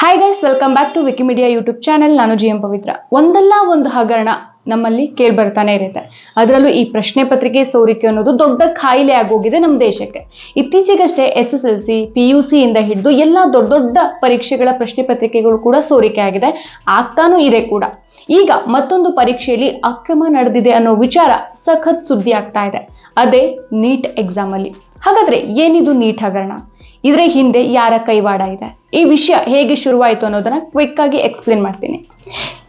Hi guys, welcome back to Wikimedia YouTube channel. ನಾನು GM Pavitra. ಒಂದಲ್ಲ ಒಂದು ಹಗರಣ ನಮ್ಮಲ್ಲಿ ಕೇಳಿ ಬರ್ತಾನೆ ಇರುತ್ತೆ. ಅದರಲ್ಲೂ ಈ ಪ್ರಶ್ನೆ ಪತ್ರಿಕೆ ಸೋರಿಕೆ ಅನ್ನೋದು ದೊಡ್ಡ ಕಾಯಿಲೆ ಆಗೋಗಿದೆ ನಮ್ಮ ದೇಶಕ್ಕೆ. ಇತ್ತೀಚೆಗಷ್ಟೇ SSLC, PUC ಇಂದ ಹಿಡಿದು ಎಲ್ಲ ದೊಡ್ಡ ದೊಡ್ಡ ಪರೀಕ್ಷೆಗಳ ಪ್ರಶ್ನೆ ಪತ್ರಿಕೆಗಳು ಕೂಡ ಸೋರಿಕೆ ಆಗಿದೆ, ಆಗ್ತಾನೂ ಇದೆ ಕೂಡ. ಈಗ ಮತ್ತೊಂದು ಪರೀಕ್ಷೆಯಲ್ಲಿ ಅಕ್ರಮ ನಡೆದಿದೆ ಅನ್ನೋ ವಿಚಾರ ಸಖತ್ ಸುದ್ದಿ ಆಗ್ತಾ ಇದೆ. ಅದೇ ನೀಟ್ ಎಕ್ಸಾಮ್ ಅಲ್ಲಿ. ಹಾಗಾದ್ರೆ ಏನಿದು ನೀಟ್ ಹಗರಣ? ಇದರ ಹಿಂದೆ ಯಾರ ಕೈವಾಡ ಇದೆ? ಈ ವಿಷಯ ಹೇಗೆ ಶುರುವಾಯಿತು ಅನ್ನೋದನ್ನ ಕ್ವಿಕ್ ಆಗಿ ಎಕ್ಸ್ಪ್ಲೇನ್ ಮಾಡ್ತೀನಿ.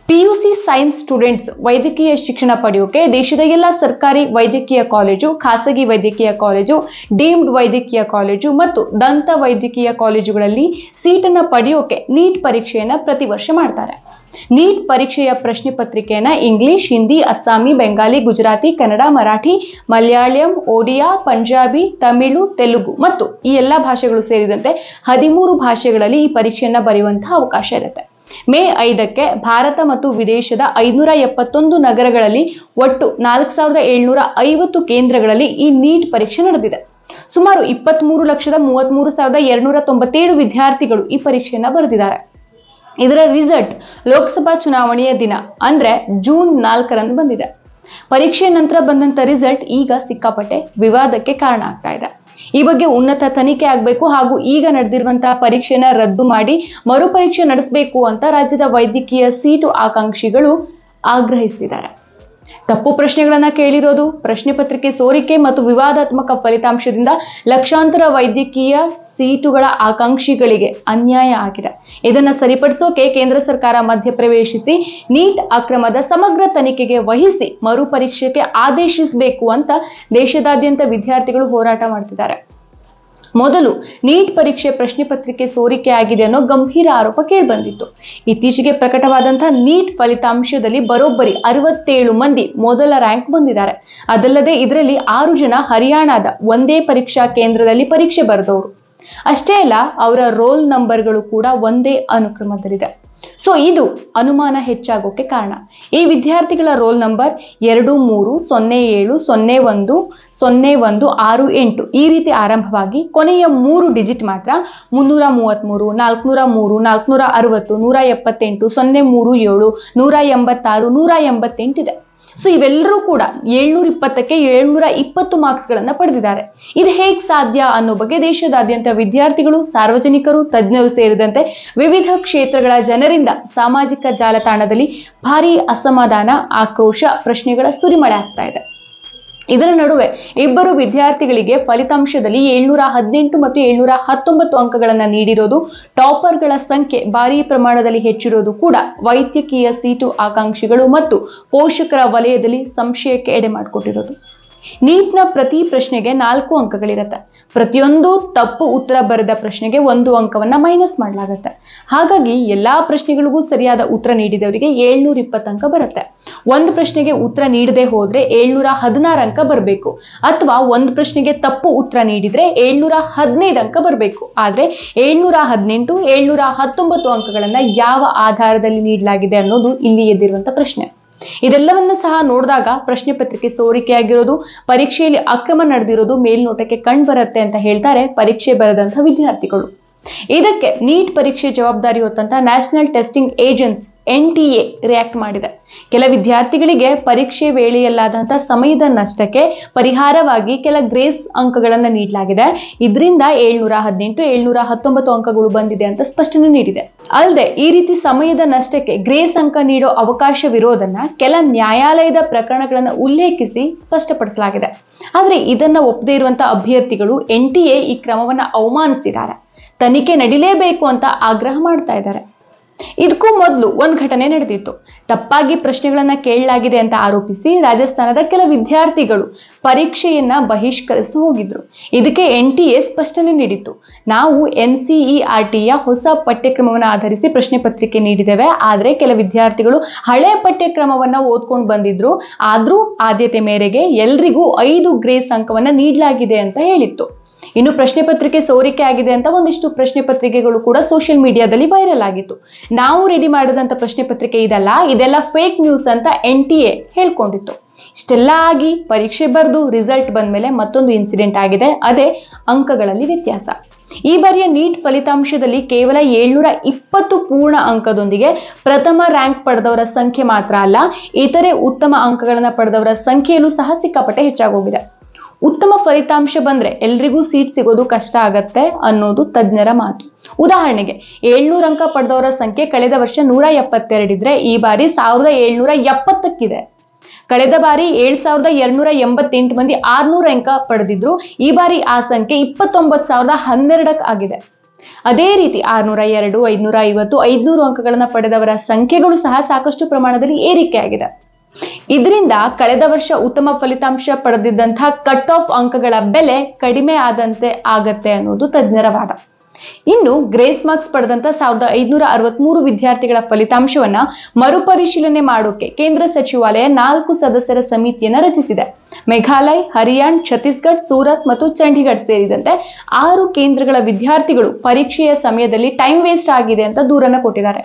PUC ಸೈನ್ಸ್ ಸ್ಟೂಡೆಂಟ್ಸ್ ವೈದ್ಯಕೀಯ ಶಿಕ್ಷಣ ಪಡೆಯೋಕೆ ದೇಶದ ಎಲ್ಲ ಸರ್ಕಾರಿ ವೈದ್ಯಕೀಯ ಕಾಲೇಜು, ಖಾಸಗಿ ವೈದ್ಯಕೀಯ ಕಾಲೇಜು, ಡೀಮ್ಡ್ ವೈದ್ಯಕೀಯ ಕಾಲೇಜು ಮತ್ತು ದಂತ ವೈದ್ಯಕೀಯ ಕಾಲೇಜುಗಳಲ್ಲಿ ಸೀಟನ್ನು ಪಡೆಯೋಕೆ ನೀಟ್ ಪರೀಕ್ಷೆಯನ್ನ ಪ್ರತಿ ವರ್ಷ ಮಾಡ್ತಾರೆ. ನೀಟ್ ಪರೀಕ್ಷೆಯ ಪ್ರಶ್ನೆ ಪತ್ರಿಕೆಯನ್ನ ಇಂಗ್ಲಿಷ್, ಹಿಂದಿ, ಅಸ್ಸಾಮಿ, ಬೆಂಗಾಲಿ, ಗುಜರಾತಿ, ಕನ್ನಡ, ಮರಾಠಿ, ಮಲಯಾಳಂ, ಒಡಿಯಾ, ಪಂಜಾಬಿ, ತಮಿಳು, ತೆಲುಗು ಮತ್ತು ಈ ಎಲ್ಲ ಭಾಷೆಗಳು ಸೇರಿದಂತೆ 13 ಭಾಷೆಗಳಲ್ಲಿ ಈ ಪರೀಕ್ಷೆಯನ್ನ ಬರೆಯುವಂತಹ ಅವಕಾಶ ಇರುತ್ತೆ. ಮೇ 5ಕ್ಕೆ ಭಾರತ ಮತ್ತು ವಿದೇಶದ 571 ನಗರಗಳಲ್ಲಿ ಒಟ್ಟು 4750 ಕೇಂದ್ರಗಳಲ್ಲಿ ಈ ನೀಟ್ ಪರೀಕ್ಷೆ ನಡೆದಿದೆ. ಸುಮಾರು 23,33,297 ವಿದ್ಯಾರ್ಥಿಗಳು ಈ ಪರೀಕ್ಷೆಯನ್ನ ಬರೆದಿದ್ದಾರೆ. ಇದರ ರಿಸಲ್ಟ್ ಲೋಕಸಭಾ ಚುನಾವಣೆಯ ದಿನ ಅಂದ್ರೆ ಜೂನ್ 4ರಂದು ಬಂದಿದೆ. ಪರೀಕ್ಷೆಯ ನಂತರ ಬಂದಂತ ರಿಸಲ್ಟ್ ಈಗ ಸಿಕ್ಕಾಪಟ್ಟೆ ವಿವಾದಕ್ಕೆ ಕಾರಣ ಆಗ್ತಾ ಇದೆ. ಈ ಬಗ್ಗೆ ಉನ್ನತ ತನಿಖೆ ಆಗಬೇಕು ಹಾಗೂ ಈಗ ನಡೆದಿರುವಂತಹ ಪರೀಕ್ಷೆನ ರದ್ದು ಮಾಡಿ ಮರುಪರೀಕ್ಷೆ ನಡೆಸಬೇಕು ಅಂತ ರಾಜ್ಯದ ವೈದ್ಯಕೀಯ ಸೀಟು ಆಕಾಂಕ್ಷಿಗಳು ಆಗ್ರಹಿಸಿದ್ದಾರೆ. ತಪ್ಪು ಪ್ರಶ್ನೆಗಳನ್ನ ಕೇಳಿರೋದು, ಪ್ರಶ್ನೆ ಪತ್ರಿಕೆ ಸೋರಿಕೆ ಮತ್ತು ವಿವಾದಾತ್ಮಕ ಫಲಿತಾಂಶದಿಂದ ಲಕ್ಷಾಂತರ ವೈದ್ಯಕೀಯ ಸೀಟುಗಳ ಆಕಾಂಕ್ಷಿಗಳಿಗೆ ಅನ್ಯಾಯ ಆಗಿದೆ. ಇದನ್ನು ಸರಿಪಡಿಸೋಕೆ ಕೇಂದ್ರ ಸರ್ಕಾರ ಮಧ್ಯಪ್ರವೇಶಿಸಿ ನೀಟ್ ಅಕ್ರಮದ ಸಮಗ್ರ ತನಿಖೆಗೆ ವಹಿಸಿ ಮರುಪರೀಕ್ಷೆಗೆ ಆದೇಶಿಸಬೇಕು ಅಂತ ದೇಶದಾದ್ಯಂತ ವಿದ್ಯಾರ್ಥಿಗಳು ಹೋರಾಟ ಮಾಡ್ತಿದ್ದಾರೆ. ಮೊದಲು ನೀಟ್ ಪರೀಕ್ಷೆ ಪ್ರಶ್ನೆ ಪತ್ರಿಕೆ ಸೋರಿಕೆ ಆಗಿದೆ ಅನ್ನೋ ಗಂಭೀರ ಆರೋಪ ಕೇಳಿಬಂದಿತ್ತು. ಇತ್ತೀಚೆಗೆ ಪ್ರಕಟವಾದಂತಹ ನೀಟ್ ಫಲಿತಾಂಶದಲ್ಲಿ ಬರೋಬ್ಬರಿ 67 ಮಂದಿ ಮೊದಲ ರ್ಯಾಂಕ್ ಬಂದಿದ್ದಾರೆ. ಅದಲ್ಲದೆ ಇದರಲ್ಲಿ 6 ಜನ ಹರಿಯಾಣದ ಒಂದೇ ಪರೀಕ್ಷಾ ಕೇಂದ್ರದಲ್ಲಿ ಪರೀಕ್ಷೆ ಬರೆದವರು. ಅಷ್ಟೇ ಅಲ್ಲ, ಅವರ ರೋಲ್ ನಂಬರ್ಗಳು ಕೂಡ ಒಂದೇ ಅನುಕ್ರಮದಲ್ಲಿದೆ. ಸೊ ಇದು ಅನುಮಾನ ಹೆಚ್ಚಾಗೋಕೆ ಕಾರಣ. ಈ ವಿದ್ಯಾರ್ಥಿಗಳ ರೋಲ್ ನಂಬರ್ 2307010168 ಈ ರೀತಿ ಆರಂಭವಾಗಿ ಕೊನೆಯ 3 ಡಿಜಿಟ್ ಮಾತ್ರ 333, 403, 460, 178, 037, 186, 188 ಇದೆ. ಸೊ ಇವೆಲ್ಲರೂ ಕೂಡ 720ಕ್ಕೆ 720 ಮಾರ್ಕ್ಸ್ಗಳನ್ನ ಪಡೆದಿದ್ದಾರೆ. ಇದು ಹೇಗೆ ಸಾಧ್ಯ ಅನ್ನೋ ಬಗ್ಗೆ ದೇಶದಾದ್ಯಂತ ವಿದ್ಯಾರ್ಥಿಗಳು, ಸಾರ್ವಜನಿಕರು, ತಜ್ಞರು ಸೇರಿದಂತೆ ವಿವಿಧ ಕ್ಷೇತ್ರಗಳ ಜನರಿಂದ ಸಾಮಾಜಿಕ ಜಾಲತಾಣದಲ್ಲಿ ಭಾರಿ ಅಸಮಾಧಾನ, ಆಕ್ರೋಶ, ಪ್ರಶ್ನೆಗಳ ಸುರಿಮಳೆ ಆಗ್ತಾ ಇದೆ. ಇದರ ನಡುವೆ ಇಬ್ಬರು ವಿದ್ಯಾರ್ಥಿಗಳಿಗೆ ಫಲಿತಾಂಶದಲ್ಲಿ 718 ಮತ್ತು 719 ಅಂಕಗಳನ್ನ ನೀಡಿರೋದು, ಟಾಪರ್ಗಳ ಸಂಖ್ಯೆ ಭಾರೀ ಪ್ರಮಾಣದಲ್ಲಿ ಹೆಚ್ಚಿರೋದು ಕೂಡ ವೈದ್ಯಕೀಯ ಸೀಟು ಆಕಾಂಕ್ಷಿಗಳು ಮತ್ತು ಪೋಷಕರ ವಲಯದಲ್ಲಿ ಸಂಶಯಕ್ಕೆ ಎಡೆ ಮಾಡಿಕೊಟ್ಟಿರೋದು. ನೀಟ್ನ ಪ್ರತಿ ಪ್ರಶ್ನೆಗೆ 4 ಅಂಕಗಳಿರುತ್ತೆ. ಪ್ರತಿಯೊಂದು ತಪ್ಪು ಉತ್ತರ ಬರೆದ ಪ್ರಶ್ನೆಗೆ 1 ಅಂಕವನ್ನ ಮೈನಸ್ ಮಾಡಲಾಗುತ್ತೆ. ಹಾಗಾಗಿ ಎಲ್ಲಾ ಪ್ರಶ್ನೆಗಳಿಗೂ ಸರಿಯಾದ ಉತ್ತರ ನೀಡಿದವರಿಗೆ 720 ಅಂಕ ಬರುತ್ತೆ. ಒಂದು ಪ್ರಶ್ನೆಗೆ ಉತ್ತರ ನೀಡದೆ ಹೋದ್ರೆ 716 ಅಂಕ ಬರಬೇಕು, ಅಥವಾ ಒಂದು ಪ್ರಶ್ನೆಗೆ ತಪ್ಪು ಉತ್ತರ ನೀಡಿದ್ರೆ 715 ಅಂಕ ಬರಬೇಕು. ಆದ್ರೆ 718, 719 ಅಂಕಗಳನ್ನ ಯಾವ ಆಧಾರದಲ್ಲಿ ನೀಡಲಾಗಿದೆ ಅನ್ನೋದು ಇಲ್ಲಿ ಎದ್ದಿರುವಂತ ಪ್ರಶ್ನೆ. ಇದೆಲ್ಲವನ್ನ ಸಹ ನೋಡಿದಾಗ ಪ್ರಶ್ನೆ ಪತ್ರಿಕೆ ಸೋರಿಕೆಯಾಗಿರೋದು, ಪರೀಕ್ಷೆಯಲ್ಲಿ ಅಕ್ರಮ ನಡೆದಿರೋದು ಮೇಲ್ನೋಟಕ್ಕೆ ಕಂಡುಬರುತ್ತೆ ಅಂತ ಹೇಳ್ತಾರೆ ಪರೀಕ್ಷೆ ಬರೆದಂತಹ ವಿದ್ಯಾರ್ಥಿಗಳು. ಇದಕ್ಕೆ ನೀಟ್ ಪರೀಕ್ಷೆ ಜವಾಬ್ದಾರಿ ಹೊತ್ತಂತ national testing agency NTA react ಮಾಡಿದೆ. ಕೆಲ ವಿದ್ಯಾರ್ಥಿಗಳಿಗೆ ಪರೀಕ್ಷೆ ವೇಳೆಯಲ್ಲಾದಂತಹ ಸಮಯದ ನಷ್ಟಕ್ಕೆ ಪರಿಹಾರವಾಗಿ ಕೆಲ ಗ್ರೇಸ್ ಅಂಕಗಳನ್ನು ನೀಡಲಾಗಿದೆ. ಇದರಿಂದ 718, 719 ಅಂಕಗಳು ಬಂದಿದೆ ಅಂತ ಸ್ಪಷ್ಟನೆ ನೀಡಿದೆ. ಅಲ್ಲದೆ ಈ ರೀತಿ ಸಮಯದ ನಷ್ಟಕ್ಕೆ ಗ್ರೇಸ್ ಅಂಕ ನೀಡೋ ಅವಕಾಶವಿರೋದನ್ನ ಕೆಲ ನ್ಯಾಯಾಲಯದ ಪ್ರಕರಣಗಳನ್ನು ಉಲ್ಲೇಖಿಸಿ ಸ್ಪಷ್ಟಪಡಿಸಲಾಗಿದೆ. ಆದ್ರೆ ಇದನ್ನ ಒಪ್ಪದೇ ಇರುವಂತಹ ಅಭ್ಯರ್ಥಿಗಳು NTA ಈ ಕ್ರಮವನ್ನ ಅವಮಾನಿಸಿದ್ದಾರೆ. ತನಿಖೆ ನಡೀಲೇಬೇಕು ಅಂತ ಆಗ್ರಹ ಮಾಡ್ತಾ ಇದ್ದಾರೆ. ಇದಕ್ಕೂ ಮೊದಲು ಒಂದು ಘಟನೆ ನಡೆದಿತ್ತು. ತಪ್ಪಾಗಿ ಪ್ರಶ್ನೆಗಳನ್ನ ಕೇಳಲಾಗಿದೆ ಅಂತ ಆರೋಪಿಸಿ ರಾಜಸ್ಥಾನದ ಕೆಲ ವಿದ್ಯಾರ್ಥಿಗಳು ಪರೀಕ್ಷೆಯನ್ನ ಬಹಿಷ್ಕರಿಸಿ ಹೋಗಿದ್ರು. ಇದಕ್ಕೆ NTA ಸ್ಪಷ್ಟನೆ ನೀಡಿತ್ತು. ನಾವು NCERTಯ ಹೊಸ ಪಠ್ಯಕ್ರಮವನ್ನು ಆಧರಿಸಿ ಪ್ರಶ್ನೆ ಪತ್ರಿಕೆ ನೀಡಿದ್ದೇವೆ. ಆದ್ರೆ ಕೆಲ ವಿದ್ಯಾರ್ಥಿಗಳು ಹಳೆ ಪಠ್ಯಕ್ರಮವನ್ನ ಓದ್ಕೊಂಡು ಬಂದಿದ್ರು. ಆದ್ರೂ ಆದ್ಯತೆ ಮೇರೆಗೆ ಎಲ್ರಿಗೂ 5 ಗ್ರೇಸ್ ಅಂಕವನ್ನ ನೀಡಲಾಗಿದೆ ಅಂತ ಹೇಳಿತ್ತು. ಇನ್ನು ಪ್ರಶ್ನೆ ಪತ್ರಿಕೆ ಸೋರಿಕೆ ಆಗಿದೆ ಅಂತ ಒಂದಿಷ್ಟು ಪ್ರಶ್ನೆ ಪತ್ರಿಕೆಗಳು ಕೂಡ ಸೋಷಿಯಲ್ ಮೀಡಿಯಾದಲ್ಲಿ ವೈರಲ್ ಆಗಿತ್ತು. ನಾವು ರೆಡಿ ಮಾಡಿದಂತ ಪ್ರಶ್ನೆ ಪತ್ರಿಕೆ ಇದೆಲ್ಲ ಫೇಕ್ ನ್ಯೂಸ್ ಅಂತ NTA ಹೇಳ್ಕೊಂಡಿತ್ತು. ಇಷ್ಟೆಲ್ಲ ಆಗಿ ಪರೀಕ್ಷೆ ಬರೆದು ರಿಸಲ್ಟ್ ಬಂದ್ಮೇಲೆ ಮತ್ತೊಂದು ಇನ್ಸಿಡೆಂಟ್ ಆಗಿದೆ. ಅದೇ ಅಂಕಗಳಲ್ಲಿ ವ್ಯತ್ಯಾಸ. ಈ ಬಾರಿಯ ನೀಟ್ ಫಲಿತಾಂಶದಲ್ಲಿ ಕೇವಲ 720 ಪೂರ್ಣ ಅಂಕದೊಂದಿಗೆ ಪ್ರಥಮ ರ್ಯಾಂಕ್ ಪಡೆದವರ ಸಂಖ್ಯೆ ಮಾತ್ರ ಅಲ್ಲ, ಇತರೆ ಉತ್ತಮ ಅಂಕಗಳನ್ನು ಪಡೆದವರ ಸಂಖ್ಯೆಯಲ್ಲೂ ಸಹ ಸಿಕ್ಕಾಪಟ್ಟೆ ಹೆಚ್ಚಾಗೋಗಿದೆ. ಉತ್ತಮ ಫಲಿತಾಂಶ ಬಂದ್ರೆ ಎಲ್ರಿಗೂ ಸೀಟ್ ಸಿಗೋದು ಕಷ್ಟ ಆಗತ್ತೆ ಅನ್ನೋದು ತಜ್ಞರ ಮಾತು. ಉದಾಹರಣೆಗೆ 700 ಅಂಕ ಪಡೆದವರ ಸಂಖ್ಯೆ ಕಳೆದ ವರ್ಷ 172 ಇದ್ರೆ ಈ ಬಾರಿ 1770 ಕಳೆದ ಬಾರಿ 7288 ಮಂದಿ 600 ಅಂಕ ಪಡೆದಿದ್ರು. ಈ ಬಾರಿ ಆ ಸಂಖ್ಯೆ 29012 ಆಗಿದೆ. ಅದೇ ರೀತಿ 602, 550, 500 ಅಂಕಗಳನ್ನು ಪಡೆದವರ ಸಂಖ್ಯೆಗಳು ಸಹ ಸಾಕಷ್ಟು ಪ್ರಮಾಣದಲ್ಲಿ ಏರಿಕೆಯಾಗಿದೆ. ಇದರಿಂದ ಕಳೆದ ವರ್ಷ ಉತ್ತಮ ಫಲಿತಾಂಶ ಪಡೆದಿದ್ದಂತಹ ಕಟ್ ಆಫ್ ಅಂಕಗಳ ಬೆಲೆ ಕಡಿಮೆ ಆದಂತೆ ಆಗತ್ತೆ ಅನ್ನೋದು ತಜ್ಞರ ವಾದ. ಇನ್ನು ಗ್ರೇಸ್ ಮಾರ್ಕ್ಸ್ ಪಡೆದಂತ 1563 ವಿದ್ಯಾರ್ಥಿಗಳ ಫಲಿತಾಂಶವನ್ನ ಮರುಪರಿಶೀಲನೆ ಮಾಡೋಕೆ ಕೇಂದ್ರ ಸಚಿವಾಲಯ 4 ಸದಸ್ಯರ ಸಮಿತಿಯನ್ನ ರಚಿಸಿದೆ. ಮೇಘಾಲಯ, ಹರಿಯಾಣ, ಛತ್ತೀಸ್ಗಢ, ಸೂರತ್ ಮತ್ತು ಚಂಡೀಗಢ ಸೇರಿದಂತೆ 6 ಕೇಂದ್ರಗಳ ವಿದ್ಯಾರ್ಥಿಗಳು ಪರೀಕ್ಷೆಯ ಸಮಯದಲ್ಲಿ ಟೈಮ್ ವೇಸ್ಟ್ ಆಗಿದೆ ಅಂತ ದೂರನ್ನ ಕೊಟ್ಟಿದ್ದಾರೆ.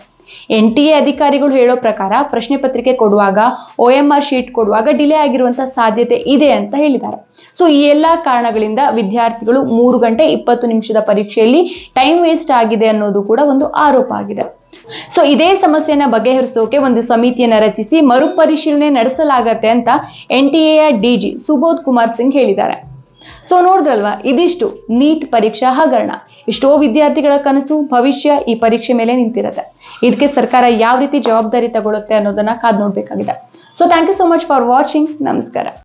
NTA ಅಧಿಕಾರಿಗಳು ಹೇಳೋ ಪ್ರಕಾರ ಪ್ರಶ್ನೆ ಪತ್ರಿಕೆ ಕೊಡುವಾಗ, OMR ಶೀಟ್ ಕೊಡುವಾಗ ಡಿಲೇ ಆಗಿರುವಂತಹ ಸಾಧ್ಯತೆ ಇದೆ ಅಂತ ಹೇಳಿದ್ದಾರೆ. ಸೊ ಈ ಎಲ್ಲಾ ಕಾರಣಗಳಿಂದ ವಿದ್ಯಾರ್ಥಿಗಳು 3 ಗಂಟೆ 20 ನಿಮಿಷದ ಪರೀಕ್ಷೆಯಲ್ಲಿ ಟೈಮ್ ವೇಸ್ಟ್ ಆಗಿದೆ ಅನ್ನೋದು ಕೂಡ ಒಂದು ಆರೋಪ ಆಗಿದೆ. ಸೊ ಇದೇ ಸಮಸ್ಯೆಯನ್ನ ಬಗೆಹರಿಸೋಕೆ ಒಂದು ಸಮಿತಿಯನ್ನ ರಚಿಸಿ ಮರುಪರಿಶೀಲನೆ ನಡೆಸಲಾಗತ್ತೆ ಅಂತ NTA DG ಸುಬೋಧ್ ಕುಮಾರ್ ಸಿಂಗ್ ಹೇಳಿದ್ದಾರೆ. ಸೊ ನೋಡಿದ್ರಲ್ವಾ, ಇದಿಷ್ಟು ನೀಟ್ ಪರೀಕ್ಷಾ ಹಗರಣ. ಎಷ್ಟೋ ವಿದ್ಯಾರ್ಥಿಗಳ ಕನಸು, ಭವಿಷ್ಯ ಈ ಪರೀಕ್ಷೆ ಮೇಲೆ ನಿಂತಿರುತ್ತೆ. ಇದಕ್ಕೆ ಸರ್ಕಾರ ಯಾವ ರೀತಿ ಜವಾಬ್ದಾರಿ ತಗೊಳುತ್ತೆ ಅನ್ನೋದನ್ನ ಕಾದ್ ನೋಡ್ಬೇಕಾಗಿದೆ. So thank you so much for watching. ನಮಸ್ಕಾರ.